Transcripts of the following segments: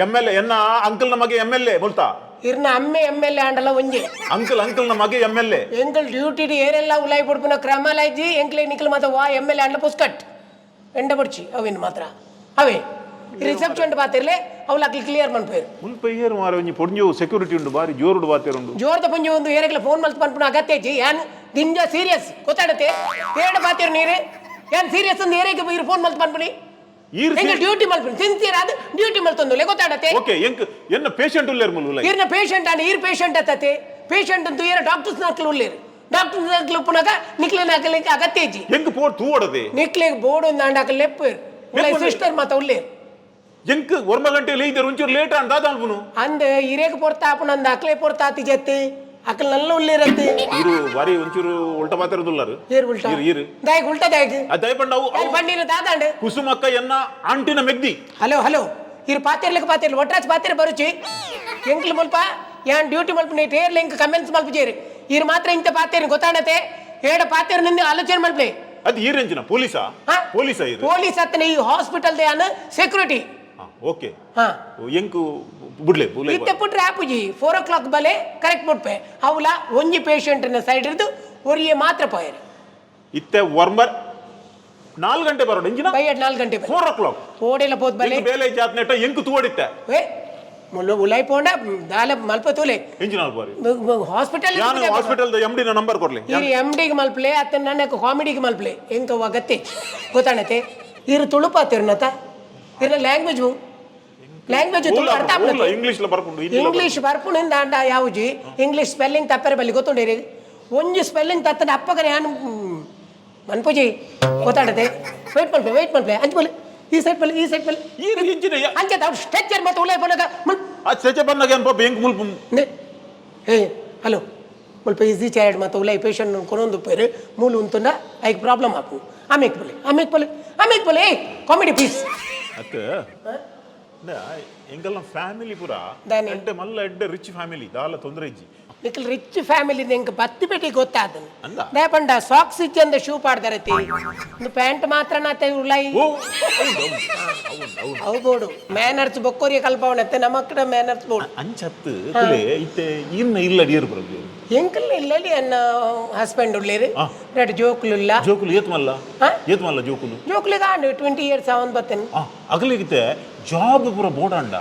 MLA ಎನ್ನ uncle ನಮಗೆ MLA ಬೋಲ್ತಾ ಇರ್ನ ಅಮ್ಮೆ ಎಮ್ಮೆಲ್ಲೆ ಆಂಡಲ ಒಂಜೆ ಅಂಕಲ್ ನಮಗೆ ಎಮ್ಎಲ್ಎ ಎಂಕಲ್ ಡ್ಯೂಟಿ ಏರೆಲ್ಲ ಉಲಾಯಿ ಪಡ್ಪುನ ಕ್ರಮ ಇಜ್ಜಿ ಎಂಕ್ಲೆ ನಿಕ್ಲು ಮಾತ್ರ ವಾ ಎಮ್ಮೆಲ್ಲೆ ಆಂಡ್ಲ ಪುಸ್ಕಟ್ ಎಂಡ ಪಡ್ಚಿ ಅವಿನ್ ಮಾತ್ರ ಅವೇ ರಿಸೆಪ್ಷನ್ ಪಾತಿರ್ಲೆ ಅವಲಕ್ಲಿ ಕ್ಲಿಯರ್ ಮನ್ಪೇರು ಮುಲ್ಪಯ್ಯರು ಮಾರ ಒಂಜಿ ಪೊಂಜು ಸೆಕ್ಯೂರಿಟಿ ಉಂಡು ಬಾರಿ ಜೋರುಡು ಬಾತಿರುಂಡು ಜೋರ್ದ ಪುಂಜು ಒಂದು ಏರೆಗ್ಲ ಫೋನ್ ಮಲ್ತ್ ಪನ್ಪುನ ಅಗತ್ಯ ಇಜ್ಜಿ ಯಾನ್ ದಿಂಜ ಸೀರಿಯಸ್ ಗೊತ್ತಾಡತ್ತೆ ಏರಡ ಪಾತಿರು ನೀರು ಯಾನ್ ಸೀರಿಯಸ್ ಅಂದ್ ಏರೆಗೆ ಇರು ಫೋನ್ ಮಲ್ತ್ ಪನ್ಪುನಿ ಡ್ಯೂಟಿ ಮಲ್ಪುನಿ ಸಿನ್ಸಿಯರ್ ಆದ ಡ್ಯೂಟಿ ಮಲ್ತೊಂದು ಗೊತ್ತಾಡತ್ತೆ ಓಕೆ ಎಂಕ್ ಎನ್ನ ಪೇಷಂಟ್ ಉಲ್ಲೇರ್ ಮುಲ್ಲ ಇರ್ನ ಪೇಷಂಟ್ ಆನೆ ಈರ್ ಪೇಷಂಟ್ ಅತ್ತತೆ ಪೇಷಂಟ್ ಅಂತೂ ಏರ ಡಾಕ್ಟರ್ಸ್ ನಾಕ್ಲು ಉಲ್ಲೇರು ಡಾಕ್ಟರ್ ನಾಕ್ಲು ಪುನಗ ನಿಕ್ಲೆ ನಾಕಲಿಕ್ಕೆ ಅಗತ್ಯ ಇಜ್ಜಿ ಎಂಕ್ ಪೋಡ್ ತೂವಡದೆ ನಿಕ್ಲೆಗ್ ಬೋರ್ಡ್ ಒಂದು ಆಂಡಾಕ ಲೆಪ್ಪೇರು ಸಿಸ್ಟರ್ ಮಾತ ಉಲ್ಲೇರು ಎಂಕ್ ಒರ್ಮ ಗಂಟೆ ಲೇಯ್ದರ್ ಒಂಚೂರು ಲೇಟ್ ಅಂದ ಅಲ್ಪುನು ಅಂದ್ ಇರೇಗ ಪೊರ್ತಾ ಅಪ್ಪನ ಅಂದ ಅಕ್ಲೆ ಪೊರ್ತಾತಿ ಜತ್ತೆ ಅಕಲ್ ನಲ್ಲ ಉಲ್ಲೇರತ್ತೆ ಇರು ಬಾರಿ ಒಂಚೂರು ಉಲ್ಟ ಮಾತಾಡದುಲ್ಲಾರು ಏರ್ ಉಲ್ಟಾ ಇರು ದಾಯಕ್ ಉಲ್ಟಾ ದಾಯಕ್ ದಯಪಂಡ ಅಲ್ಲಿ ಬಂಡಿನ ದಾದಾಂಡ್ ಕುಸುಮಕ್ಕ ಎನ್ನ ಆಂಟಿನ ಮೆಗ್ದಿ ಹಲೋ ಇರು ಪಾತಿರ್ಲಿಕ್ಕೆ ಪಾತಿರ್ಲಿ ಒಟ್ರಾಚ್ ಪಾತಿರ ಬರುಚಿ ಎಂಕ್ಲು ಮುಲ್ಪ ಯಾನ್ ಡ್ಯೂಟಿ ಮಲ್ಪ ನೀ ಟೇರ್ ಲಿಂಕ್ ಕಮೆಂಟ್ಸ್ ಮಲ್ಪಜೇರಿ ಇರು ಮಾತ್ರ ಇಂತ ಪಾತಿರ್ ಗೊತ್ತಾಡತೆ ಏಡ ಪಾತಿರ್ ನಿಂದ ಆಲೋಚನೆ ಮಲ್ಪಲೆ ಅದು ಈ ರೇಂಜಿನ ಪೊಲೀಸಾ ಇದು ಪೊಲೀಸ್ ಅತ್ತನ ಈ ಹಾಸ್ಪಿಟಲ್ ದೇ ಅನ್ನ ಸೆಕ್ಯೂರಿಟಿ ಓಕೆ ಎಂಕು ಬುಡ್ಲೆ ಇತ್ತೆ ಪುಟ್ರೆ ಆಪುಜಿ 4 o'clock ಬಲೆ ಕರೆಕ್ಟ್ ಮುಟ್ಪೆ ಅವಲ ಒಂಜಿ ಪೇಷಂಟ್ ನ ಸೈಡ್ ಇರ್ದು ಒರಿಯೆ ಮಾತ್ರ ಪೋಯರೆ ಇತ್ತೆ ವರ್ಮರ್ 4 ಗಂಟೆ ಬರೋಡು ಇಂಜಿನ ಬೈಯಡ್ 4 ಗಂಟೆ 4 o'clock ಓಡೆಲ್ಲ ಪೋದ್ ಬಲೆ ಬೇಲೆ ಜಾತ್ ನೆಟ ಎಂಕು ತೂಡಿತ್ತೆ ಏ ಮುಲ್ಲ ಉಲೈ ಪೋಂಡ ದಾಲ ಮಲ್ಪ ತೂಲೆ ಇಂಜಿನ ಬಾರಿ ಹಾಸ್ಪಿಟಲ್ ನಾನು ಹಾಸ್ಪಿಟಲ್ ದ ಎಂಡಿ ನ ನಂಬರ್ ಕೊಡ್ಲಿ ಈ ಎಂಡಿ ಗೆ ಮಲ್ಪಲೆ ಅತ್ತ ನನ್ನ ಕಾಮಿಡಿ ಗೆ ಮಲ್ಪಲೆ ಎಂಕ ವಗತ್ತೆ ಗೊತ್ತಾಣತೆ ಇರು ತುಳುಪಾತಿರ್ನತ ಇರ್ನ ಲ್ಯಾಂಗ್ವೇಜ್ ತುಳು ಅರ್ಥ ಆಗ್ತದೆ ಇಂಗ್ಲಿಷ್ ಬರ್ಪುಣಿಂದ ಅಂಡ ಯಾವುಜಿ ಇಂಗ್ಲಿಷ್ ಸ್ಪೆಲ್ಲಿಂಗ್ ತಪ್ಪರೆ ಬಲ್ಲಿ ಗೊತ್ತುಂಡೇರಿ ಒಂಜಿ ಸ್ಪೆಲ್ಲಿಂಗ್ ತತ್ತನ ಅಪ್ಪಗನೆ ನಾನು ಮನ್ಪುಜಿ ಗೊತ್ತಾಡತೆ ವೇಟ್ ಮಲ್ಪೆ ಅಂಚ್ ಈ ಸೈಡ್ ಬಲ್ಲಿ ಅಂಚೆ ಸ್ಟ್ರೆಚರ್ ಮತ್ತೆ ಉಳೆ ಬನ್ನಗ ಸ್ಟ್ರೆಚರ್ ಬನ್ನಗ ಅನ್ಪ ಬೆಂಕ್ ಮುಲ್ಪ ಏ ಹಲೋ ಮುಲ್ಪ ಈಸಿ ಚೈಲ್ಡ್ ಮತ್ತೆ ಉಳೆ ಪೇಷಂಟ್ ಕೊನೊಂದು ಪೇರು ಮೂಲು ಉಂತುಂಡ ಐಕ್ ಪ್ರಾಬ್ಲಮ್ ಆಪು ಆಮೇಕ್ ಬಲೆ ಕಾಮಿಡಿ ಪೀಸ್ ಅತ್ತ ಎಂಗಲ್ಲ ಫ್ಯಾಮಿಲಿ ಪುರ ಎಡ್ಡೆ ಮಲ್ಲ ಎಡ್ಡೆ ರಿಚ್ ಫ್ಯಾಮಿಲಿ ದಾಲ ತೊಂದರೆ ಇಜ್ಜಿ ನಿಖಲ್ ರಿಚ್ ಫ್ಯಾಮಿಲಿ ಎಂಕ್ ಬತ್ತಿ ಪೆಟ್ಟಿ ಗೊತ್ತಾದನು ದಾಪಂಡ ಸಾಕ್ಸ್ ಇಚ್ಚಂದ ಶೂ ಪಾಡ್ದಾರತಿ ಒಂದು ಪ್ಯಾಂಟ್ ಮಾತ್ರ ನಾತೆ ಉಳ್ಳೈ ಅವು ಬೋಡು ಮ್ಯಾನರ್ಸ್ ಬೊಕ್ಕೋರಿಯ ಕಲ್ಪವಣತ್ತೆ ನಮಕ್ಕಡ ಮ್ಯಾನರ್ಸ್ ಬೋಡು ಅಂಚತ್ತು ಇತ್ತೆ ಇನ್ನ ಇಲ್ಲ ಡಿಯರ್ ಬರೋದು ಎಂಕಲ್ ಇಲ್ಲಲಿ ಅನ್ನ ಹಸ್ಬೆಂಡ್ ಉಳ್ಳೇರು ರೆಡ್ ಜೋಕುಲು ಏತ್ಮಲ್ಲ ಜೋಕುಲಿಗ 20 years ಅವನ್ ಬತ್ತೇನೆ ಅಗಲಿಗಿತ್ತೆ ಜಾಬ್ ಪೂರ ಬೋಡಾಂಡ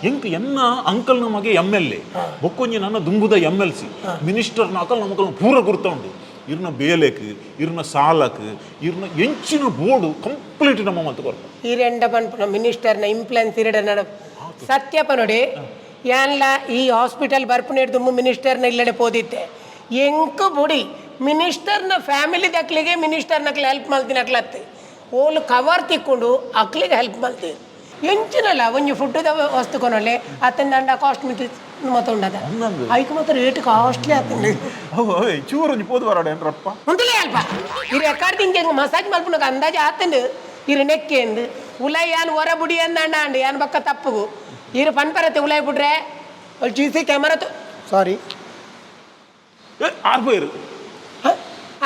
ಎಂಕ್ ಎನ್ನ ಅಂಕಲ್ ನಮಗೆ ಎಮ್ಎಲ್ಎ ಬೊಕ್ಕೊಂಜಿ ನನ್ನ ದುಂಬುದ ಎಮ್ಎಲ್ಸಿ ಮಿನಿಸ್ಟರ್ ಅಕಲ್ ನಮಕಲ್ ಪೂರ ಗುರ್ತ ಉಂಡು ಇರ್ನ ಬೇಲೆಕ್ ಇರ್ನ ಸಾಲಕ್ ಇರ್ನ ಎಂಚಿನ ಬೋರ್ಡು ಕಂಪ್ಲೀಟ್ ನಮ್ಮ ಮಲ್ತ ಕೊರ ಈರೆಂಡ ಪನ್ಪುನ ಮಿನಿಸ್ಟರ್ನ ಇಂಪ್ಲಾನ್ಸ್ ಇರಡ ನಡ ಸತ್ಯಪ ನೋಡಿ ಯಾನ್ಲ ಈ ಹಾಸ್ಪಿಟಲ್ ಬರ್ಪುನೇಡ್ ದುಮ್ಮು ಮಿನಿಸ್ಟರ್ನ ಇಲ್ಲಡೆ ಪೋದಿತ್ತೆ ಎಂಕ ಬುಡಿ ಮಿನಿಸ್ಟರ್ನ ಫ್ಯಾಮಿಲಿ ಅಕ್ಲಿಗೆ ಮಿನಿಸ್ಟರ್ನಕ್ಲೆ ಹೆಲ್ಪ್ ಮಲ್ತಿನ ಅಕ್ಲತ್ತೆ ಓಲು ಕವರ್ ತಿಕ್ಕೊಂಡು ಅಕ್ಲಿಗೆ ಹೆಲ್ಪ್ ಮಲ್ತೀವಿ ಎಂಚಿನಲ್ಲ ಒಂಜಿ ಫುಡ್ದ ವಸ್ತು ಕೊನೊಳ್ಳೆ ಅತ್ತಂದ ಅಂಡ ಕಾಸ್ಟ್ಮೆಟಿಕ್ ಮತ್ತ ಉಂಡದ ಐಕ್ ಮಾತ್ರ ರೇಟ್ ಕಾಸ್ಟ್ಲಿ ಆತಂడి ಚೂರು ಒಂಜಿ ಪೋದು ಬರಾಡ ಏನ್ರಪ್ಪ ಮುಂದಲೇ ಅಲ್ಪ ಈ ರೆಕಾರ್ಡಿಂಗ್ ಹೆಂಗ್ ಮಸಾಜ್ ಮಲ್ಪುನಗ ಅಂದಾಜ ಆತಂದು ಇರು ನೆಕ್ಕೆ ಅಂದು ಉಲೈ ಯಾನ್ ಹೊರ ಬುಡಿ ಅಂದ ಅಂಡ ಯಾನ್ ಬಕ್ಕ ತಪ್ಪುಗು ಇರು ಪನ್ಪರತ್ತೆ ಉಲೈ ಬಿಡ್ರೆ GC ಕ್ಯಾಮರಾ ಸಾರಿ ಆರ್ಪೇರು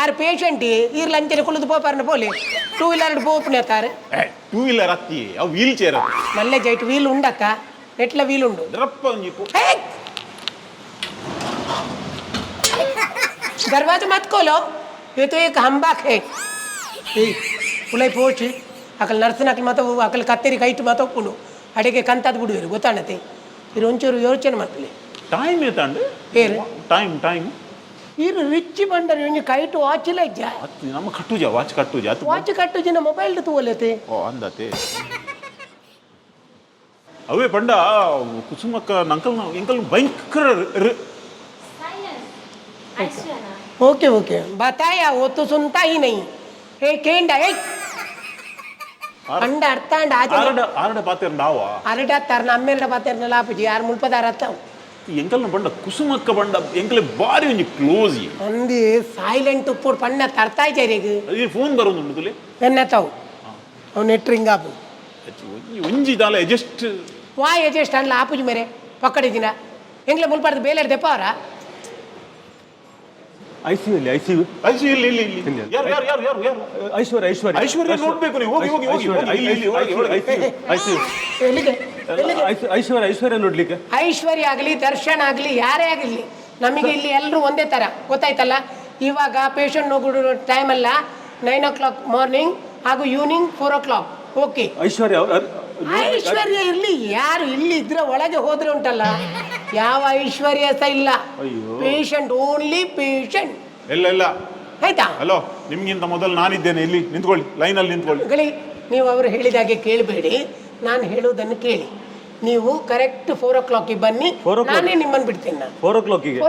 ಆರ್ ಪೇಷಂಟ್ ಇರ್ ಲಂಚನೆ ಕುಳಿದು ಪೋಪಾರನ ಪೋಲಿ 2 wheeler ಪೋಪನೆ ತಾರೆ 2 wheeler ಅತ್ತಿ ಅವು ವೀಲ್ ಚೇರ್ ಮಲ್ಲೆ ಜೈಟ್ ವೀಲ್ ಉಂಡಕ್ಕ ಎಟ್ಲ ವೀಲ್ ಉಂಡು ರಪ್ಪ ಒಂಜಿ दरवाजा मत खोलो ये तो एक हम्बाक है उलೈ ಪೋಚಿ ಅಕಲ್ ನರ್ಸನ ಅಕಲ್ ಮತ ಅಕಲ್ ಕತ್ತೇರಿ ಕೈಟ್ ಮತ ಒಪ್ಪುಂಡು ಅಡೆಗೆ ಕಂತದ ಬಿಡುವೆರು ಗೊತ್ತಾಣತೆ ಇರು ಒಂಚೂರು ಯೋಚನೆ ಮಾಡ್ತಲೆ ಟೈಮ್ ಏತಂಡು ಟೈಮ್ ಇರು ರಿಚ್ ಬಂಡರ್ ಒಂಜಿ ಕೈಟ್ ವಾಚಿಲ ಇಜ್ಜ ನಮ್ಮ ವಾಚ್ ಕಟ್ಟುಜಿನ ಮೊಬೈಲ್ ತೂವಲೆತೆ ಓ ಅಂದತೆ ಅವೇ ಪಂಡ ಕುಸುಮಕ್ಕ ಎಂಕಲ್ ಭಯಂಕರ ओके बताया वो तो सुनता ही नहीं हे केंडा ए अंड अर्थ अंड आज आरड पातेर नावा अरड तरना अम्मेरड पातेर लापुजी यार मुल्पदार अर्थ ಎಂಕಲ್ನ ಬಂಡ ಕುಸುಮಕ್ಕ ಬಂಡ ಎಂಕಲೆ ಬಾರಿ ಒಂಜಿ ಕ್ಲೋಸ್ ಅಂದಿ ಸೈಲೆಂಟ್ ಉಪ್ಪುಡ್ ಪಣ್ಣ ತರ್ತಾಯ್ ಜರಿಗ್ ಈ ಫೋನ್ ಬರೋದು ಉಂಡುಲೆ ಎನ್ನತಾವ್ ಅವ್ ನೆಟ್ ರಿಂಗ್ ಆಪು ಒಂಜಿ ದಾಲ ಎಜೆಸ್ಟ್ ವಾ ಎಜೆಸ್ಟ್ ಅನ್ಲ ಆಪುಜಿ ಮೇರೆ ಪಕ್ಕಡೆ ದಿನ ಎಂಗ್ಲೆ ಮುಲ್ಪಾರ್ದು ಬೇಲೆರ್ ದೆಪ್ಪಾವರ ಐಸಿಯು ಇಲ್ಲಿ ಯಾರು ಐಶ್ವರ್ಯ ನೋಡ್ಬೇಕು ನೀವು ಹೋಗಿ ಐಶ್ವರ್ಯ ಎಲ್ಲಿಗೆ ಐಶ್ವರ್ಯ ನೋಡ್ಲಿಕ್ಕೆ ಐಶ್ವರ್ಯ ಆಗಲಿ ದರ್ಶನ್ ಆಗಲಿ ಯಾರೇ ಆಗಲಿ ನಮಗೆ ಇಲ್ಲಿ ಎಲ್ಲರೂ ಒಂದೇ ಥರ ಗೊತ್ತಾಯ್ತಲ್ಲ. ಇವಾಗ ಪೇಷಂಟ್ ಹೋಗೋ ಟೈಮ್ ಅಲ್ಲ 9 o'clock ಮಾರ್ನಿಂಗ್ ಹಾಗೂ ಈವ್ನಿಂಗ್ 4 o'clock. ಓಕೆ ಐಶ್ವರ್ಯ ಐಶ್ವರ್ಯ ಇರ್ಲಿ, ಯಾರು ಇಲ್ಲಿ ಇದ್ರೆ ಒಳಗೆ ಹೋದ್ರೆ ಉಂಟಲ್ಲ ಯಾವ ಐಶ್ವರ್ಯ ಸಹ ಇಲ್ಲ. Patient only patient. ಇಲ್ಲ ಆಯ್ತಾ? ಹಲೋ, ನಿಮ್ಗಿಂತ ಮೊದಲು ನಾನಿದ್ದೇನೆ, ಇಲ್ಲಿ ನಿಂತ್ಕೊಳ್ಳಿ, ಲೈನಲ್ಲಿ ನಿಂತ್ಕೊಳ್ಳಿ. ನೀವು ಅವರು ಹೇಳಿದಾಗೆ ಕೇಳಬೇಡಿ, ನಾನು ಹೇಳೋದನ್ನು ಕೇಳಿ. ನೀವು ಕರೆಕ್ಟ್ 4 o'clock ಬನ್ನಿ, ನಾನೇ ನಿಮ್ಮನ್ನು ಬಿಡ್ತೀನಿ. ನಾನು 4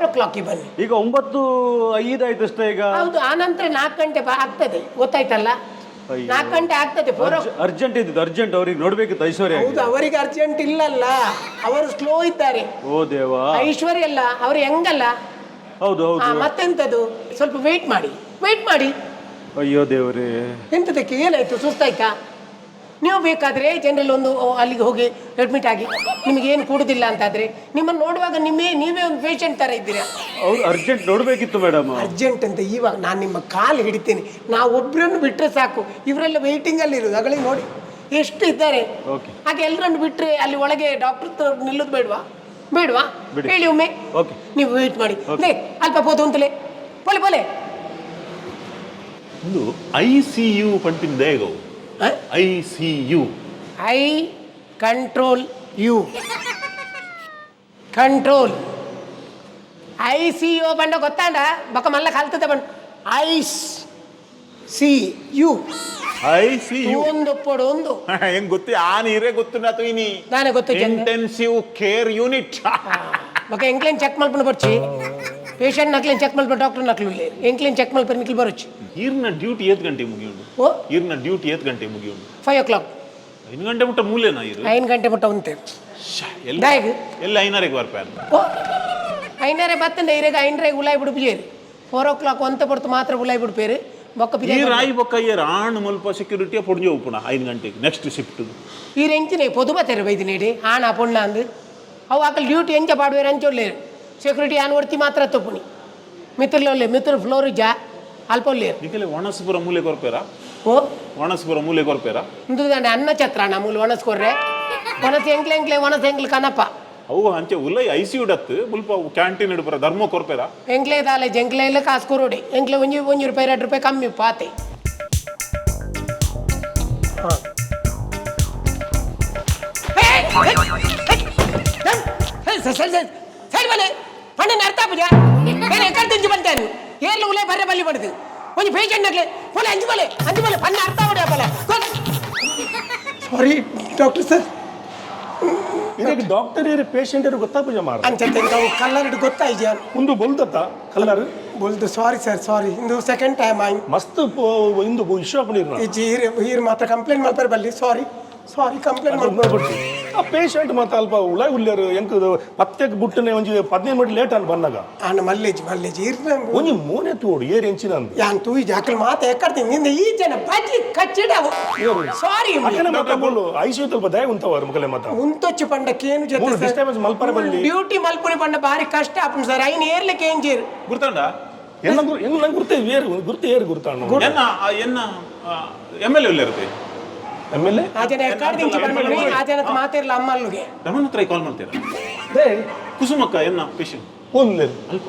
o'clock ಬನ್ನಿ. ಈಗ 9:05 ಆಯ್ತು ಅಷ್ಟೇ ಈಗ. ಹೌದು, ಆನಂತರ 4 ಗಂಟೆ ಆಗ್ತದೆ, ಗೊತ್ತಾಯ್ತಲ್ಲ? 4 ಗಂಟೆ ಆಗ್ತದೆ. ಅರ್ಜೆಂಟ್ ಇದ್ದು ಅರ್ಜೆಂಟ್ ಅವ್ರಿಗೆ ನೋಡ್ಬೇಕಿತ್ತು ಐಶ್ವರ್ಯ. ಹೌದು, ಅವರಿಗೆ ಅರ್ಜೆಂಟ್ ಇಲ್ಲಲ್ಲ, ಅವರು ಸ್ಲೋ ಇದ್ದಾರೆ. ಓ ದೇವಾ, ಐಶ್ವರ್ಯ ಅಲ್ಲ, ಅವರು ಹೆಂಗಲ್ಲ. ಹೌದು ಹೌದು. ಮತ್ತೆಂತದು, ಸ್ವಲ್ಪ ವೇಟ್ ಮಾಡಿ. ಅಯ್ಯೋ ದೇವರೇ, ಎಂತದಕ್ಕೆ, ಏನಾಯ್ತು, ಸುಸ್ತಾಯ್ತಾ? ನೀವು ಬೇಕಾದ್ರೆ ಜನರಲ್ ಒಂದು ಅಲ್ಲಿಗೆ ಹೋಗಿ ಅಡ್ಮಿಟ್ ಆಗಿ, ನಿಮಗೆ ಏನು ಕೊಡುದಿಲ್ಲ ಅಂತಾದ್ರೆ ನಿಮ್ಮನ್ನು ನೋಡುವಾಗ ನೀವೇ ಒಂದು ಪೇಷಂಟ್ ತರ ಇದ್ದೀರಾ. ಅವ್ರು ಅರ್ಜೆಂಟ್ ನೋಡ್ಬೇಕಿತ್ತು ಮೇಡಮ್. ಅರ್ಜೆಂಟ್ ಅಂತ ಇವಾಗ ನಾನು ನಿಮ್ಮ ಕಾಲು ಹಿಡಿತೀನಿ. ನಾವು ಒಬ್ಬರನ್ನು ಬಿಟ್ಟರೆ ಸಾಕು, ಇವರೆಲ್ಲ ವೇಟಿಂಗ್ ಅಲ್ಲಿ ಇರೋದು. ಅಗಳಿಗೆ ನೋಡಿ ಎಷ್ಟು ಇದ್ದಾರೆ. ಹಾಗೆ ಎಲ್ಲರನ್ನು ಬಿಟ್ಟರೆ ಅಲ್ಲಿ ಒಳಗೆ ಡಾಕ್ಟರ್ ನಿಲ್ಲೋದು ಬೇಡವಾ ಹೇಳಿ ಒಮ್ಮೆ. ನೀವು ವೇಟ್ ಮಾಡಿ, ಅಲ್ಪ ಹೋದು ಅಂತಲೇ ಪೊಲೆ ಒಂದು ICU ಪಂಪಿಂದ ಹೇಗೋ ICU I control you control ICU ಬಂಡ ಗೊತ್ತಾಂಡ ಬೊಕ್ಕ ಮಲ್ಲ ಕಲ್ತದೆ ಬಂಡ ICU ಒಂದು ಪೊಡು ಒಂದು ಹೆಂಗ್ ಗೊತ್ತಿ ಆ ನೀರೇ ಗೊತ್ತು ನಾತು ಇನಿ ನಾನೇ ಗೊತ್ತು ಇಂಟೆನ್ಸಿವ್ ಕೇರ್ ಯೂನಿಟ್ ಬೊಕ್ಕ ಎಂಕ್ಲೇನ್ ಚೆಕ್ ಮಾಡ್ಕೊಂಡು ಬರ್ಚಿ ಪೇಷಂಟ್ ನಕ್ಲೇನ್ ಚೆಕ್ ಮಾಡ್ಬಿಟ್ಟು ಡಾಕ್ಟರ್ ನಕ್ಲು ಎಂಕ್ಲೇನ್ ಚೆಕ್ ಮಾಡ್ಬಿಟ್ಟು ನಿಕ್ಲು ಬರೋಚ್ಚಿ. ಈರ್ನ ಡ್ಯೂಟಿ 7 ಗಂಟೆ ಮುಗಿಯುಂಡು. ಈರ್ನ ಡ್ಯೂಟಿ 7 ಗಂಟೆ ಮುಗಿಯುಂಡು. 5 o'clock 5 ಗಂಟೆ ಮುಟ್ಟ ಮೂಲೆನಾ ಇರು 5 ಗಂಟೆ ಮುಟ್ಟ ಉಂಟೆ ಎಲ್ಲ 5:30ಗೆ ಬರ್ಪೇನ್. ಓ 5:30 ಬತ್ತಂಡೆ ಇರೆಗ 5:30 ಉಲಾಯಿ ಬಿಡು ಬಿಜೇರಿ 4 o'clock ಒಂತ ಪಡ್ತು ಮಾತ್ರ ಉಲಾಯಿ ಬಿಡು ಪೇರು ಬೊಕ್ಕ ಬಿಜೆ ಈ ರಾಯಿ ಬೊಕ್ಕ ಏರ್ ಆಣ್ ಮಲ್ಪ ಸೆಕ್ಯೂರಿಟಿಯ ಪೊಡ್ಜೆ ಉಪ್ಪುನ 5 ಗಂಟೆಗೆ ನೆಕ್ಸ್ಟ್ ಶಿಫ್ಟ್ ಈ ಎಂಚಿನೆ ಪೊದು ಬತ್ತೇರು ಬೈದು ನೀಡಿ ಆಣ ಪೊಣ್ಣ ಅಂದು ಅವು ಆಕಲ್ ಡ್ಯೂಟಿ ಎಂಚ ಪಾಡುವೇರು ಅಂಚೊಲ್ಲೇರು ಸೆಕ್ಯೂರಿಟಿ ಆನ್ ಒಡ್ತಿ ಮಾತ್ರ ತಪ್ಪುನಿ ಮಿತ್ರ ಫ್ಲೋರ್ ಜಾ ಅಲ್ಪೊಲ್ಲೇರು ನಿಕಲೆ ಒಣಸ್ಪುರ ಮೂಲೆ ಕೊರ್ಪೇರಾ. ಓ ಒಣಸ್ಪುರ ಮೂಲೆ ಕೊರ್ಪೇರಾ ಇಂದು ದಂಡೆ ಅನ್ನ ಛತ್ರ ಮೂಲೆ ಒಣಸ್ಕೊರ್ರೆ ಒಣಸ್ ಎಂಕ್ಲೆ ಕನಪ ಅವು ಅಂಚೆ ಉಲ್ಲೈ ICU ಡತ್ತು ಮುಲ್ಪ ಕ್ಯಾಂಟೀನ್ ಇಡ್ಬರ ಧರ್ಮ ಕೊರ್ಪೇರಾ ಎಂಕ್ಲೆ ದಾಲೆ ಜಂಕ್ಲೆ ಇಲ್ಲ ಕಾಸು ಕೊರೋಡಿ ಎಂಕ್ಲೆ ಒಂಜಿ ರೂಪಾಯಿ 2 ರೂಪಾಯಿ ಕಮ್ಮಿ ಪಾತೆ. ಸರಿ ಬಲೆ ಪಣ್ಣನ ಅರ್ಥ ಪೂಜಾ ಬೇರೆ ಎಕ್ಕಡ ತಿಂಜಿ ಬಂತೇನು ಏರ್ಲು ಉಲೇ ಬರ್ರೆ ಬಲ್ಲಿ ಬಡ್ದು ಒಂಜಿ ಪೇಷಂಟ್ ನಕ್ಲೆ ಪೊಲೆ ಅಂಜು ಬಲೆ ಪಣ್ಣ ಅರ್ಥ ಹೊಡೆ ಬಲೆ. ಸಾರಿ ಡಾಕ್ಟರ್ ಸರ್, ಇದಕ್ಕೆ ಡಾಕ್ಟರ್ ಏರಿ ಪೇಷಂಟ್ ಏರು ಗೊತ್ತಾಪೂಜ ಮಾಡ ಅಂಚೆ ಕಲ್ಲರ್ ಗೊತ್ತಾಯ್ತು ಒಂದು ಬೊಲ್ದತ್ತ ಕಲ್ಲರ್ बोलते sorry sir sorry Indu second time I मस्त इंदु इश्यू ಹಾಕೊಂಡಿರ ಹೀರ್ ಮಾತ್ರ ಕಂಪ್ಲೇಂಟ್ ಮಾಡ್ತಾರೆ ಬಲ್ಲಿ ಸಾರಿ ಕಂಪ್ಲೇಂಟ್ ಮಾಡ್ಬಿಟ್ಟು ಆ ಪೇಷಂಟ್ ಮಾತ್ರ ಅಲ್ಪ ಉಳೈ ಉಳ್ಳರು ಎಂಕದು ಪತ್ತೆಗೆ ಬುಟ್ಟನೆ ಒಂಜಿ 15 ಮಿನಿಟ್ ಲೇಟ್ ಅನ್ ಬಂದಾಗ ಆನ ಮಲ್ಲೇಜ್ ಇರ್ನ ಒಂಜಿ ಮೋನೆ ತೋಡು ಏರ್ ಎಂಚಿನ ಅಂದ ಯಾನ್ ತೂ ಈ ಜಾಕಲ್ ಮಾತ ಎಕ್ಕಡ್ತೀನಿ ನಿಂದ ಈ ಜನ ಬಜ್ಜಿ ಕಚ್ಚಿಡ ಸಾರಿ ಅಕನೆ ಮಾತ ಬೋಲು ಐಸಿಯು ತಲ್ಪ ದಯ ಉಂತವರು ಮಗಲೆ ಮಾತ ಉಂತೊಚ್ಚು ಪಂಡಕ್ಕೆ ಏನು ಜೊತೆ ಡಿಸ್ಟರ್ಬೆನ್ಸ್ ಮಲ್ಪರೆ ಬಲ್ಲಿ ಡ್ಯೂಟಿ ಮಲ್ಪನೆ ಪಂಡ ಬಾರಿ ಕಷ್ಟ ಆಪುನ್ ಸರ್ ಐನ್ ಏರ್ಲಿಕ್ಕೆ ಎಂಜೀರ್ ಗುರ್ತಂಡ ನಂಗೆ ಗುರ್ತೆ ಏರು ಗುರ್ತಾಣ MLA ಇರುತ್ತೆ MLA ಆಜನ ಎಕ್ಕಡ್ದಿಂಚಿ ಬಂದ್ರಿ ಆಜನ ಮಾತಿರ್ಲ ಅಮ್ಮಲ್ಗೆ ನಮ್ಮನ್ನ ಹತ್ರ ಕಾಲ್ ಮಾಡ್ತೀರಾ ಕುಸುಮಕ್ಕ ಪೇಷಂಟ್ ಓನ್ಲೆ ಅಲ್ಪ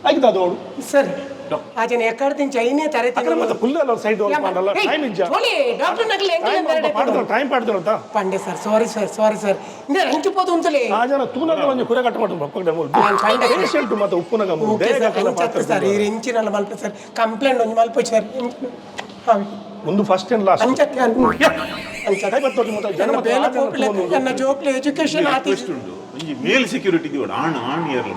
ಆಗಿದ ಅದೋಡು ಸರ್ ಆಜನ ಎಕ್ಕಡ್ದಿಂಚಿ ಐನೇ ತರತಿ ಅಕರೆ ಮತ್ತೆ ಫುಲ್ ಅಲ್ಲ ಸೈಡ್ ಹೋಗಿ ಮಾಡಲ್ಲ ಟೈಮ್ ಇಜ್ಜ ಓಲಿ ಡಾಕ್ಟರ್ ನಕಲೆ ಎಂಗಲೆ ಟೈಮ್ ಪಾಡ್ದೋ ಅಂತ ಪಂಡೆ ಸರ್ ಸಾರಿ ಸರ್ ಇಂದ ರಂಚು ಪೋದು ಉಂತಲೆ ಆಜನ ತೂನಗ ಒಂಜಿ ಕುರೆ ಕಟ್ಟ ಮಾಡ್ತು ಬಕ್ಕಡೆ ಮೂಲ ಪೇಷಂಟ್ ಮತ್ತೆ ಉಪ್ಪುನಗ ಮೂಲ ಬೇಗ ಕಲ ಪಾತ್ರ ಸರ್ ಈ ರೆಂಚಿನಲ್ಲ ಮಲ್ಪ ಸರ್ ಕಂಪ್ಲೇಂಟ್ ಒಂಜಿ ಮಲ್ಪ ಸರ್ ಒಂದು ಫಸ್ಟ್ ಅಂಡ್ ಲಾಸ್ಟ್ ಅಂಚಕ್ಕೆ ಅಂಚಕ್ಕೆ ಬರ್ತೋಟಿ ಮತ್ತೆ ಜನ ಬೇಲ ಕೋಪ್ಲೆ ನನ್ನ ಜೋಕ್ಲೆ ಎಜುಕೇಶನ್ ಆತಿ ಒಂಜಿ ಮೇಲ್ ಸೆಕ್ಯೂರಿಟಿ ದಿವಡ ಆಣ್ ಇರಲ್ಲ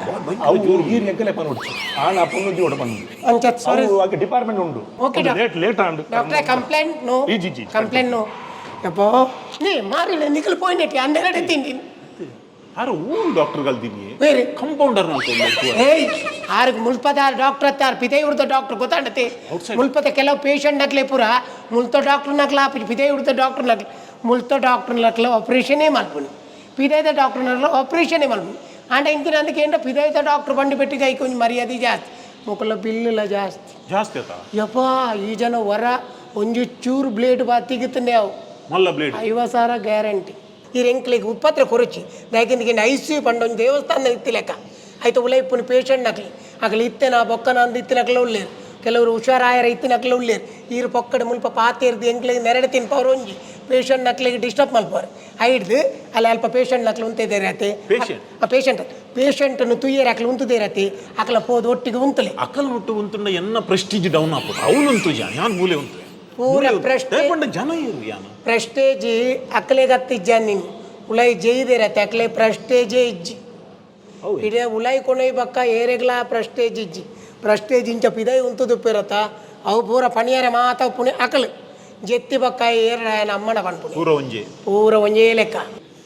ಅವು ಈರ್ ಎಂಕಲೆ ಪನ ಉಂಟು ಆಣ ಪೊನ್ನು ದಿವಡ ಬಂದು ಅಂಚಕ್ಕೆ ಸಾರಿ ಆಕೆ ಡಿಪಾರ್ಟ್ಮೆಂಟ್ ಉಂಟು okay late and doctor complaint no complaint no ಯಪ್ಪೋ ನೀ ಮಾರಿಲೆ ನಿಕಲ್ ಪಾಯಿಂಟ್ ಅಂದೆರಡೆ ತಿಂಡಿ ಆರು ಊರು ಡಾಕ್ಟರ್ ಗಲ್ದಿನಿ ಬೇರೆ ಕಂಪೌಂಡರ್ ಅಂತ ಏಯ್ ಆರ್ಗ ಮುಲ್ಪದ ಡಾಕ್ಟರ್ ಅತ್ತಾರ ಪಿದೆ ಉಡ್ದ ಡಾಕ್ಟರ್ ಗೊತ್ತಾಂಡತೆ ಮುಲ್ಪದ ಕೆಲವು ಪೇಷಂಟ್ ನಕ್ಲೆ ಪುರ ಮುಲ್ತ ಡಾಕ್ಟರ್ ನಕ್ಲ ಪಿದೆ ಉಡ್ದ ಡಾಕ್ಟರ್ ನಕ್ಲ ಮುಲ್ತ ಡಾಕ್ಟರ್ ನಕ್ಲ ಆಪರೇಷನೇ ಮಲ್ಪುನಿ ಪಿದೆದ ಡಾಕ್ಟರ್ ನಕ್ಲ ಆಪರೇಷನೇ ಮಲ್ಪುನಿ ಆಂಡ ಇಂತಿನ ಅದಕ್ಕೆ ಏನ್ರ ಪಿದೆದ ಡಾಕ್ಟರ್ ಬಂಡಿ ಬೆಟ್ಟಿಗೆ ಐ ಕೊಂಚ ಮರ್ಯಾದೆ ಜಾಸ್ತಿ ಮುಕ್ಕಲ ಬಿಲ್ಲ ಜಾಸ್ತಿ ಆತ ಯಪ್ಪ ಈ ಜನ ವರ ಒಂಜಿ ಚೂರು ಬ್ಲೇಡ್ ಬಾತಿಗಿತ್ತನೆ ಅವು ಮಲ್ಲ ಬ್ಲೇಡ್ 50,000 ಗ್ಯಾರಂಟಿ ಈ ಎಂಕ್ಲಿಗೆ ಉಪತ್ರ ಕೊರಚಿ ದಯಕಿಂದಿಗೆ ICU ಪಂಡೊಂದು ದೇವಸ್ಥಾನ ಇತ್ತಿ ಲೆಕ್ಕ ಆಯ್ತು ಉಲೈಪುನ ಪೇಷಂಟ್ ನಕ್ಲಿ ಆಗಲಿ ಇತ್ತೆನ ಬೊಕ್ಕನ ಅಂದು ಇತ್ತಿನಕ್ಲ ಉಳ್ಳೇರು ಕೆಲವರು ಹುಷಾರಾಯರ ಇತ್ತಿನಕ್ಲ ಉಳ್ಳೇರು ಈರು ಪೊಕ್ಕಡ ಮುಲ್ಪ ಪಾತಿರ್ದು ಎಂಕ್ಲಿಗೆ ನೆರಡು ತಿನ್ಪವ್ರು ಒಂಜಿ ಪೇಷಂಟ್ ನಕ್ಲಿಗೆ ಡಿಸ್ಟರ್ಬ್ ಮಲ್ಪವ್ರು ಐಡ್ದು ಅಲ್ಲಿ ಅಲ್ಪ ಪೇಷಂಟ್ ನಕ್ಲು ಉಂತಿದೆ ರತೆ ಪೇಷಂಟನ್ನು ತುಯ್ಯರ ಅಕ್ಲು ಉಂತುದೇ ರತೆ ಅಕ್ಲ ಪೋದು ಒಟ್ಟಿಗೆ ಉಂತಲೆ ಅಕಲ್ ಮುಟ್ಟು ಉಂತುಂಡ ಎನ್ನ ಪ್ರೆಸ್ಟೀಜ್ ಡೌನ್ ಆಗ್ಬೋದು ಅವನುಂಟು ಯಾನ್ ಮೂಲೆ ಉಂಟು ಪೂರ ಜನ ಇರು ಯಾನ ಪ್ರೆಸ್ಟೇಜ್ ಅಕ್ಲೆ ಗತ್ತಿಜ್ಜ ನೀನು ಉಲೈ ಜೈದೆ ರತೆ ಅಕ್ಲೆ ಪ್ರೆಸ್ಟೇಜೇ ಇಜ್ಜಿ ಇಡೇ ಉಲೈ ಕೊನೈ ಬಕ್ಕ ಏರೆಗ್ಲ ಪ್ರೆಸ್ಟೇಜ್ ಇಜ್ಜಿ ಪ್ರೆಸ್ಟೇಜ್ ಇಂಚ ಪಿದೈ ಉಂತುದು ಪಿರತ ಅವು ಪೂರ ಪಣಿಯರೆ ಮಾತ ಪುಣೆ ಅಕಲು ಜೆತ್ತಿ ಬಕ್ಕ ಏರ ನಮ್ಮನ ಪಂಪುಣಿ ಪೂರ ಒಂಜೇ ಲೆಕ್ಕ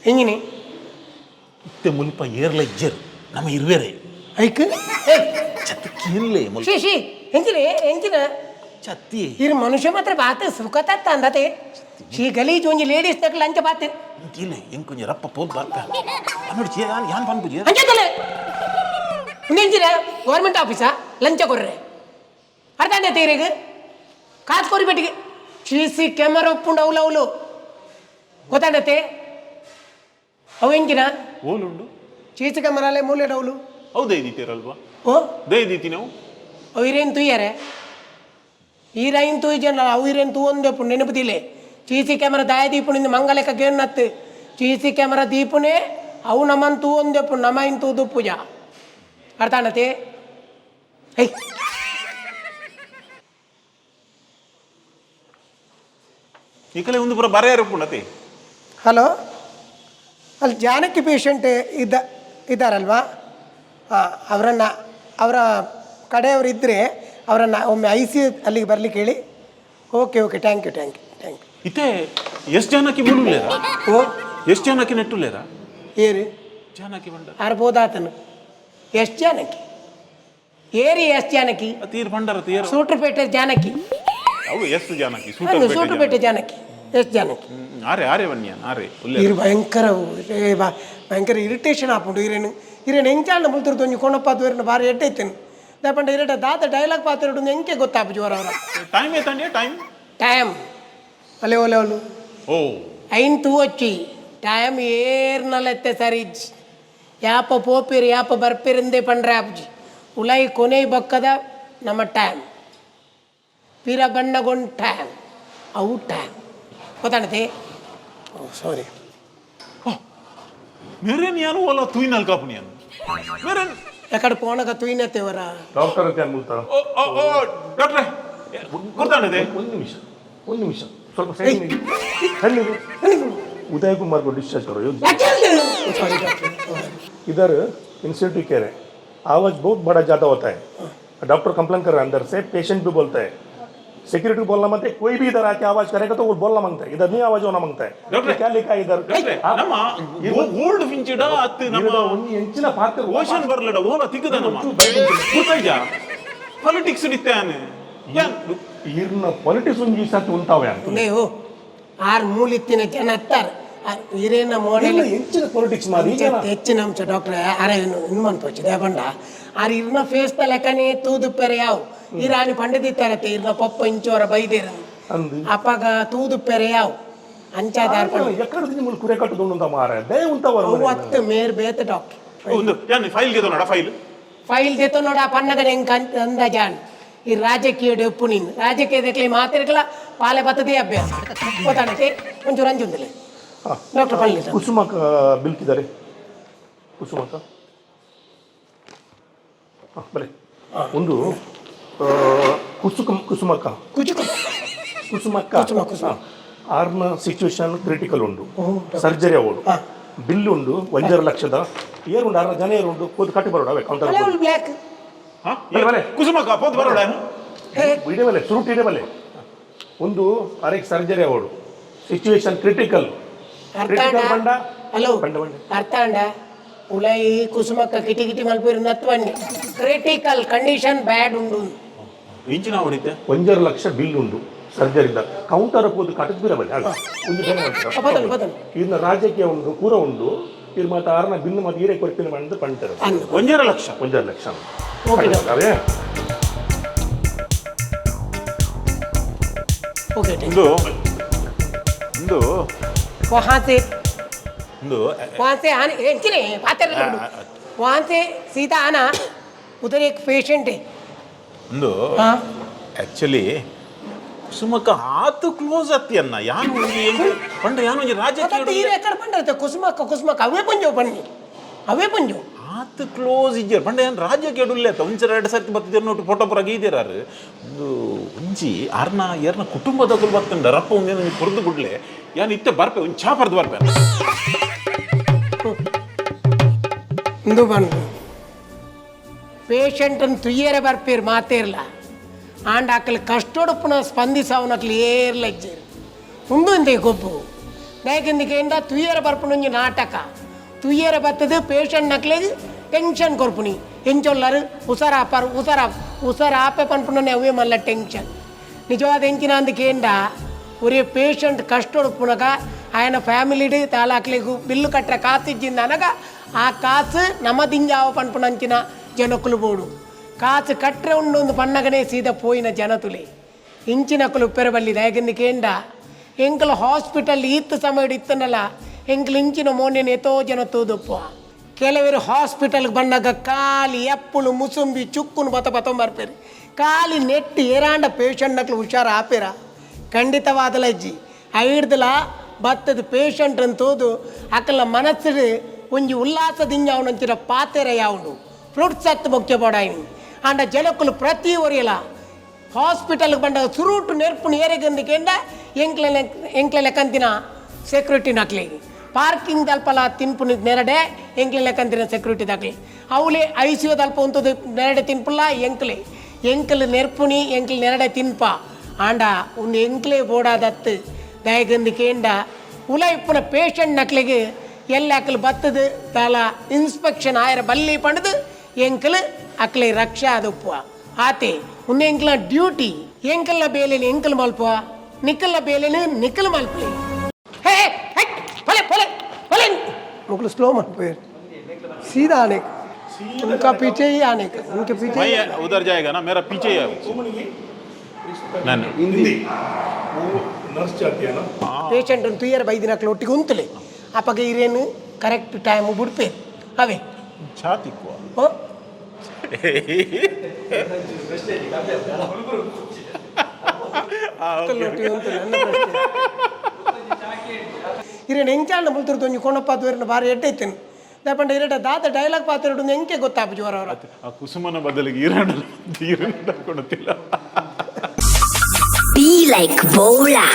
ಹಿಂಗಿನಿ ಇತ್ತೆ ಮುಲ್ಪ ಏರ್ಲ ಇಜ್ಜರು ನಮ್ಮ ಇರುವೆರೆ ಐಕ್ ಚತ್ತಕ್ಕಿಲ್ಲೇ ಶಿ ಹೆಂಚಿನ ಹೆಂಚಿನ ಚತ್ತಿ ಇರು ಮನುಷ್ಯ ಮಾತ್ರ ಬಾತೆ ಸುಖತತ್ತ ಅಂದತೆ ಶಿ ಗಲೀಜ್ ಒಂಜಿ ಲೇಡೀಸ್ ನಕ್ಲ ಲಂಚ ಬಾತೆ ಇಲ್ಲ ಹೆಂಗ್ ಕೊಂಚ ರಪ್ಪ ಪೋದ್ ಬಾರ್ಪ ನೋಡಿ ಯಾನ್ ಪನ್ಪುಜಿ ಅಂಚತಲೆ ಹೆಂಚಿನ ಗೌರ್ಮೆಂಟ್ ಆಫೀಸಾ ಲಂಚ ಕೊರ್ರೆ ಅರ್ಥ ತೀರಿಗೆ ಕಾಸು ಕೊರಿಬೇಟಿಗೆ CC ಕ್ಯಾಮರಾ ಒಪ್ಪುಂಡು ಅವಳು ಗೊತ್ತಾಡತ್ತೆ ಅವು ಹೆಂಗಿನ ಓಲುಂಡು CC ಕ್ಯಾಮರಾಲೆ ಮೂಲೆಡ್ ಅವಳು ಅವು ದೈದಿತೀರಲ್ವಾ ಓ ದೈದಿತಿ ನಾವು ಅವು ಇರೇನು ತುಯ್ಯಾರೆ ಈರೈನ್ ತೂಯ್ ಜನ ಅವು ಇರೇನು ತೂ ಒಂದೇ ಪುಣ್ ನೆನಪುದಿಲ್ಲ CC ಕ್ಯಾಮರಾ ದಾಯ ದೀಪುಣಿಂದ ಮಂಗಲೆಕ್ಕ ಗೇನ್ನತ್ತು CC ಕ್ಯಾಮರಾ ದೀಪುನೇ ಅವು ನಮ್ಮನ್ ತೂ ಒಂದೇ ಪುಣ್ ನಮ್ಮ ಇನ್ ತೂದು ಪೂಜಾ ಅರ್ಥ ಅನ್ನತ್ತೆ ಐ ಈ ಕಲೆ ಒಂದು ಪುರ ಬರ ಯಾರಪ್ಪುಂಡತೆ ಹಲೋ ಅಲ್ಲಿ ಜಾನಕಿ ಪೇಷಂಟ್ ಇದ್ದಾರಲ್ವಾ ಹಾಂ ಅವರ ಕಡೆಯವರು ಇದ್ದರೆ ಅವರನ್ನು ಒಮ್ಮೆ ICU ಅಲ್ಲಿಗೆ ಬರ್ಲಿಕ್ಕೆ ಹೇಳಿ ಓಕೆ ಥ್ಯಾಂಕ್ ಯು ಇತ್ತೆ ಎಷ್ಟು ಜನಕ್ಕೆ ಬೀಳುಲೇರ ಓ ಎಷ್ಟು ಜನಕ್ಕೆ ನೆಟ್ಟುಲೇರ ಏರಿ ಜನಕ್ಕೆ ಬಂಡ ಅರ್ಬೋದಾತನು ಎಷ್ಟು ಜಾನಕಿ ಏರಿ ಎಷ್ಟು ಜಾನಕಿ ತೀರ್ ಬಂಡರ ತೀರ್ ಸೂಟ್ರಪೇಟೆ ಜಾನಕಿ ಅವು ಎಷ್ಟು ಜನಕ್ಕೆ ಸೂಟ್ರಪೇಟೆ ಜಾನಕಿ ಎಷ್ಟು ಜಾನಕಿ ಆರೆ ವನ್ಯಾನ್ ಆರೆ ಇರು ಭಯಂಕರ ಇರಿಟೇಷನ್ ಆಪುಂಡು ಇರೇನು ಎಂಚಾಂಡ ಮುಲ್ತಿರ್ದು ಒಂಜಿ ಕೊಣಪ್ಪಾತು ಇರನ್ನು ಭಾರಿ ಎಡ್ಡೈತೇನೆ ದಾಪಂಡ ಇರೇಟ ದಾತ ಡೈಲಾಗ್ ಪಾತ್ರ ಎಂಕೆ ಗೊತ್ತಾಪು ಜೋರ ಅವರ ಟೈಮ್ ಏತಂಡಿ ಟೈಮ್ ಒಲೆ ಓ ಐನ್ ತೂ వచ్చి ಟೈಮ್ ಏರ್ನಲೆತ್ತೆ ಸರಿಜ್ ಯಾಪ ಪೋಪಿರಿ ಯಾಪ ಬರ್ಪಿರಿಂದೆ ಪಂಡ್ರೆ ಆಪ್ಜಿ ಉಲೈ ಕೊನೆ ಬಕ್ಕದ ನಮ್ಮ ಟೈಮ್ ಪಿರ ಬಣ್ಣಗೊಂಡು ಟೈಮ್ ಅವು ಟೈಮ್ ಗೊತ್ತಾಣತೆ ಓ ಸಾರಿ ಮೇರೇನ್ ಯಾನು ಓಲ ತುಯ್ನಲ್ ಕಾಪುನಿಯನ್ ಮೇರೇನ್ ಎಕಡೆ ಪೋಣಗ ತುಯ್ನತೆವರ ಡಾಕ್ಟರ್ ಅಂತ ಅನ್ಬಿಡ್ತಾರ ಓ ಡಾಕ್ಟ್ರೆ ಗೊತ್ತಾಣದೆ ಒಂದು ನಿಮಿಷ ಸ್ವಲ್ಪ ಸೈಡ್ उदय कुमार को डिस्चार्ज करो इधर इंस्टीट्यूट कह रहे हैं आवाज़ बहुत बड़ा ज़्यादा होता है डॉक्टर कंप्लेन कर रहा है अंदर से पेशेंट भी बोलता है सिक्योरिटी बोलना मांगते है कोई भी इधर आके आवाज़ करेगा तो वो बोलना मांगता है इधर नहीं आवाज़ होना मांगता है क्या लिखा है इधर ಓಲ್ಡ್ ಫಿಂಚಿಡ ಅತ್ತು ನಮ್ಮ ಎಂಚಿನ ಪಾತ್ರ ಓಷನ್ ಬರ್ಲಡ ಓಲ ತಿಕ್ಕದ ನಮ್ಮ ಗೊತ್ತೈಜ ಪಾಲಿಟಿಕ್ಸ್ ಇತ್ತಾನೆ ಈರ್ನ ಪಾಲಿಟಿಕ್ಸ್ ಒಂದು ಸಾತ್ ಉಂಟಾವೆ ಅಂತ ನೇಹೋ ಆರ್ ಮೂಲಿತ್ತಿನ ಜನ ಹತ್ತಾರ ಹಿರೇನ ಮೋಡೆಲ್ ಹೆಚ್ಚಿನ ಪಾಲಿಟಿಕ್ಸ್ ಮಾಡಿ ಹೆಚ್ಚಿನ ಅಂಶ ಡಾಕ್ಟರ್ ಅರೆ ಇನ್ಮಂತ వచ్చిದೆ ಬಂಡ ಆರ್ ಇರ್ನ ಫೇಸ್ ತ ಲೆಕ್ಕನೆ ತೂದು ಪೆರೆ ಯಾವ್ ಇರಾನಿ ಪಂಡಿತಿತ್ತಾರತೆ ಇರ್ನ ಪಪ್ಪ ಇಂಚೋರ ಬೈದೇರ ಅಪ್ಪಗ ತೂದು ಪೆರೆ ಯಾವ್ ಅಂಚಾದಾರ್ ಎక్కడ ನಿಮ್ಮಲ್ಲಿ ಕುರೆ ಕಟ್ಟುಕೊಂಡು ಮಾರ ದಯ ಉಂಟವರ ಅವತ್ತು ಮೇರ್ ಬೇತ ಡಾಕ್ಟರ್ ಒಂದು ಯಾನೆ ಫೈಲ್ ಗೆದೋ ನೋಡ ಫೈಲ್ ದೇತೋ ನೋಡ ಪನ್ನಗ ನೆಂಕ ಅಂದಾಜಾನ್ ಈ ರಾಜಕೀಯ ಡೆಪ್ಪು ನೀನು ರಾಜಕೀಯದಕ್ಕೆ ಮಾತಿರಕಲ ಪಾಲೆ ಬತ್ತದೇ ಅಭ್ಯಾಸ ಗೊತ್ತಾಣತೆ ಒಂಚೂರು ಅಂಜುಂದಿಲ್ಲ ಡಾಕ್ಟರ್ ಪಳ್ಳಿ ಕುಸುಮಕ್ಕ ಬಿಲ್ಕಿದ್ದಾರೆ ಕುಸುಮಕ್ಕ ಬಲೆ ಒಂದು ಕುಸುಮಕ್ಕ ಆರ್ನ ಸಿಚುವೇಶನ್ ಕ್ರಿಟಿಕಲ್ ಉಂಡು ಸರ್ಜರಿ ಅವಳು ಬಿಲ್ ಉಂಡು 1.5 ಲಕ್ಷದ ಏರುಂಡು 6 ಜನ ಏರುಂಡು ಕೂತು ಕಟ್ಟಿ ಬರೋಡ ಕೌಂಟರ್ ಬ್ಲ್ಯಾಕ್ ಕುಸುಮಕ್ಕ ಪೋದ್ ಬರೋಡ ಇಡಬಲ್ಲೆ ಸುರುಟ್ ಇಡಬಲ್ಲೆ ಒಂದು ಅರೆಕ್ ಸರ್ಜರಿ ಅವಳು ಸಿಚುವೇಶನ್ ಕ್ರಿಟಿಕಲ್ ಬಂಡ ಹಲೋ ಅರ್ಥ ಅಂಡ ಉಲೈ ಕುಸುಮಕ್ಕ ಕಿಟಿ ಮಲ್ಪೇರು ನತ್ವನ್ನಿ ಕ್ರಿಟಿಕಲ್ ಕಂಡೀಷನ್ ಬ್ಯಾಡ್ ಉಂಡು ಇಂಚಿನ ಹೊಡಿತೆ 1.5 ಲಕ್ಷ ಬಿಲ್ ಉಂಡು ಸರ್ಜರಿದ ಕೌಂಟರ್ ಕೂತು ಕಟ್ಟಿದ್ಬಿರಬಲ್ಲೆ ಇದನ್ನ ರಾಜಕೀಯ ಉಂಡು ಕೂರ ಉಂಡು ಇದು ಮತ್ತೆ ಆರ್ನ ಬಿಲ್ ಮತ್ತೆ ಈರೆ ಕೊಡ್ತೀನಿ ಮಾಡಿದ್ರೆ ಪಂಟರು 1.5 ಲಕ್ಷ 1.5 ಲಕ್ಷ ओके ಒಂದು वहाँ से ಒಂದು वहाँ से आने वहाँ से सीधा आना उधर एक पेशेंट है ಒಂದು हाँ ಆಕ್ಚುಲಿ ಕುಸುಮಕ್ಕ ಆತು ಕ್ಲೋಸ್ ಅತ್ತಿಯನ್ನ ಯಾನು ಒಂದು ಪಂಡ ಯಾನು ಒಂದು ರಾಜಕೀಯ ತೀರ ಎక్కడ ಬಂದಿರುತ್ತೆ ಕುಸುಮಕ್ಕ ಅವೇ ಪಂಜೋ ಬನ್ನಿ ಅವೇ ಪಂಜೋ ಆತು ಕ್ಲೋಸ್ ಇಜ್ಜರ್ ಪಂಡ ಏನು ರಾಜ್ಯಕ್ಕೆ ಎಡುಲ್ಲೆ ಆತ ಒಂಚರ 2 ಸರ್ತಿ ಬತ್ತಿದ್ರು ನೋಟು ಫೋಟೋ ಪುರಾಗ ಇದ್ದೀರಾರು ಒಂದು ಒಂಜಿ ಅರ್ನ ಯಾರನ್ನ ಕುಟುಂಬದಗಳು ಬತ್ತಂಡ ರಪ್ಪ ಒಂದೇನು ಕೊರ್ದು ಬಿಡ್ಲೆ ಯಾನು ಇತ್ತೆ ಬರ್ಪೆ ಒಂದು ಚಾ ಪರ್ದು ಬರ್ಪೆ ಇಂದು ಬಂದು ಪೇಷಂಟನ್ನು ತುಯ್ಯರೆ ಬರ್ಪೇರು ಮಾತೇರ್ಲ ಆಂಡ್ ಆಕಲಿ ಕಷ್ಟೋಡು ಪುನಃ ಸ್ಪಂದಿಸವನಕ್ಲಿ ಏರ್ಲ ಇಜ್ಜೇರು ಉಂದು ಇಂದೆ ಗೊಬ್ಬು ನಾಯಕಿಂದಿಕೆಯಿಂದ ತುಯ್ಯರೆ ಬರ್ಪುಣಿ ನಾಟಕ ತುಯ್ಯರೆ ಬತ್ತದು ಪೇಷಂಟ್ ನಕ್ಲಿಗೆ ಟೆನ್ಷನ್ ಕೊರ್ಪುನಿ ಎಂಚೊಲ್ಲರು ಉಸರಾಪಾರು ಉಸರಾಪೆ ಪನ್ಪುಣನೆ ಅವೇ ಮಲ್ಲ ಟೆನ್ಷನ್ ನಿಜವಾದ ಎಂಚಿನ ಅಂದಿಕೆಂಡ ಒರೇ ಪೇಷಂಟ್ ಕಷ್ಟೋಡು ಪುನಗ ఆయన ఫ్యామిలీడి తాలాక్లిగు బిల్లు కట్ట కాసు ఇచ్చింది అనగా ఆ కాసు నమ్మదింజావ పనుపునంచిన జనకులు పోడు కాసు కట్టే ఉండు పన్నగనే సీద పోయిన జనతులే ఇంచినకులు పెరబల్లి దయగిందికేండ ఎంకల ಹಾಸ್ಪಿಟಲ್ ಈತ್ತು ಸಮಯ ಇತ್ತನಲ್ಲ ಎಂಕಲು ಇಂಚಿನ ಮೋನೇನು ಎತೋ ಜನ ತೋದಪ್ಪ ಕೆಲವರು ಹಾಸ್ಪಿಟಲ್ಗೆ ಬಂದಾಗ ಕಾಲಿ ಎಪ್ಪುಲು ಮುಸುಂಬಿ ಚುಕ್ಕುನು ಬತ ಬರ್ಪೇರಿ ಕಾಲಿ ನೆಟ್ಟಿ ಏರಾಂಡ ಪೇಷಂಟ್ ನಕ್ಲು ಹುಷಾರು ಆಪೇರ ಖಂಡಿತವಾದಲ ಅಜ್ಜಿ ಐಡ್ದಲ ಬತ್ತದ ಪೇಷಂಟ್ ಅಂತೋದು ಅಕಲ ಮನಸ್ಸು ಒಂಜಿ ಉಲ್ಲಾಸದಿಂದ ಅವನಂಚಿನ ಪಾತೆರ ಯಾವನು ಫ್ರೂಟ್ಸ್ ಹತ್ತು ಮುಖ್ಯ ಪಡಾಯಿನಿ ಅಂಡ ಜನಕ್ಕಲು ಪ್ರತಿ ಒರಿಯಲ ಹಾಸ್ಪಿಟಲ್ಗೆ ಬಂದಾಗ ಸುರುಟು ನೆರ್ಪುನು ಏರೆಗಂದಿಕೆಂಡ ಎಂಕ್ಲೆ ಲೆಕ್ಕಂತಿನ ಸೆಕ್ಯೂರಿಟಿ ನಕ್ಲಿ ಪಾರ್ಕಿಂಗ್ ದಲ್ಪಲ ತಿನ್ಪುನ ನೆರಡೆ ಎಂಕ್ಲೆ ಲೆಕ್ಕಂತಿನ ಸೆಕ್ಯೂರಿಟಿ ದಕ್ಲಿ ಅವಳೆ ICU ದಲ್ಪ ಉಂತದು ನೆರಡೆ ತಿನ್ಪುಲ್ಲ ಎಂಕಲು ನೆರ್ಪುನಿ ಎಂಕ್ಲೆ ನೆರಡೆ ತಿನ್ಪ ಆಂಡ ಒಂದು ಎಂಕ್ಲೆ ಬೋಡಾದತ್ತು ದಯಗಂದಿಕೆಂಡ ಉಲ ಇಪ್ಪನ ಪೇಷಂಟ್ ನಕ್ಲಿಗೆ ಎಲ್ಲ ಅಕ್ಕಲು ಬತ್ತದು ತಾಲ ಇನ್ಸ್ಪೆಕ್ಷನ್ ಆಯರ ಬಲ್ಲಿ ಪಡೆದು ಎಂಕಲು ಅಕ್ಲೆ ರಕ್ಷಾ ಅದಪ್ಪ ಆತೆ ಉನ್ನ ಎಂಕಲ ಡ್ಯೂಟಿ ಎಂಕಲ್ನ ಬೇಲೆನ ಎಂಕಲ್ ಮಲ್ಪ ನಿಕ್ಕಲ್ನ ಬೇಲೆನ ನಿಕ್ಕಲ್ ಮಲ್ಪಲೆ ಹೇ ಹೇ ಫಲೆ ಫಲೆ ಫಲೆ मुगल स्लो मत पैर सीधा आने का उनका पीछे ही आने का उनके पीछे मैं उधर जाएगा ना मेरा पीछे ही हिंदी वो नर्स जाती है ना ಪೇಷಂಟ್ ಒಂದು 2 ಇಯರ್ ಬೈದಿನಕ್ಲು ಒಟ್ಟಿಗೆ ಉಂತಲೆ ಅಪ್ಪಗ ಇರೇನು ಕರೆಕ್ಟ್ ಟೈಮ್ ಬಿಡ್ಪೇ ಅವೇ ಛಾತಿಕ್ವ ಓ ಇರೇನು ಎಂಚಾಂಡ ಮುಲ್ತಿರ್ತು ಒಂಜಿ ಕೊಣಪ್ಪಾತು ಇರನ ಬಾರಿ ಎಡ್ಡೈತೇನೆ ದಾಪಂಡ ಇರಟ ದಾದ ಡೈಲಾಗ್ ಪಾತ್ರ ಎಂಕೆ ಗೊತ್ತಾಪು ಜ್ವರ ಅವರ ಆ ಕುಸುಮನ ಬದಲಿಗೆ ಈರಣ್ಣ ಕೊಡುತ್ತಿಲ್ಲ Be like BOLAR.